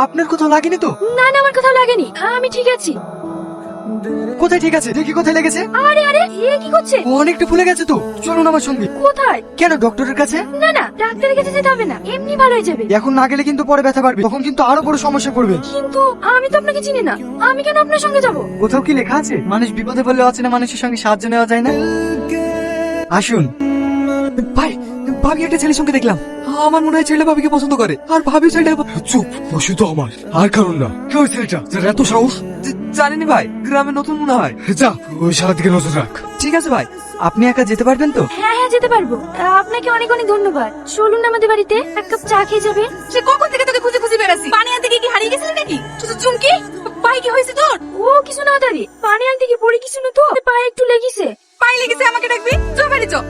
আপনার কোথাও লাগেনি তো? না না, আমার কোথাও লাগেনি, আমি ঠিক আছি। কোথায় ঠিক আছে? দেখি কোথায় লেগেছে। আরে আরে, এ কি করছে? ও অনেকটা ফুলে গেছে তো, চলুন আমার সঙ্গে। কোথায়? কেন, ডক্টরের কাছে? না না, ডাক্তারের কাছে যেতে হবে না, এমনি ভালো হয়ে যাবে। এখন না গেলে কিন্তু পরে ব্যথা বাড়বে, তখন কিন্তু আরো বড় সমস্যা পড়বে। কিন্তু আমি তো আপনাকে চিনি না, আমি কেন আপনার সঙ্গে যাব? কোথাও কি লেখা আছে মানুষ বিপদে পড়লে অচেনা মানুষের সঙ্গে সাহায্য নেওয়া যায় না? আসুন। ভাই, ভাবি একটা ছেলের সঙ্গে দেখলাম, আমার মনে হয় ছেলেটা ভাবিকে পছন্দ করে, আর ভাবি ছেলেটা। চুপ, ও শুধু আমার, আর কারণ না। কে ওই ছেলেটা যার এত সাহস? জানেনি ভাই, গ্রামে নতুন মনে হয়। যা, ওই সারা দিকে নজর রাখ। ঠিক আছে ভাই, আপনি একা যেতে পারবেন তো? হ্যাঁ হ্যাঁ, যেতে পারবো। আপনাকে অনেক অনেক ধন্যবাদ। চলুন আমাদের বাড়িতে, এক কাপ চা খেয়ে যাবে। সে কখন থেকে তোকে খুঁজে খুঁজে বেড়াচ্ছি, পানি আনতে গিয়ে কি হারিয়ে গেছিলি নাকি? চুমকি, পায়ে কি হয়েছে তোর? ও কিছু না দাদি, পানি আনতে গিয়ে পড়ে কিছু না তো, পায়ে একটু লেগেছে। পায়ে লেগেছে, আমাকে ডাকবি, চল বাড়ি চল।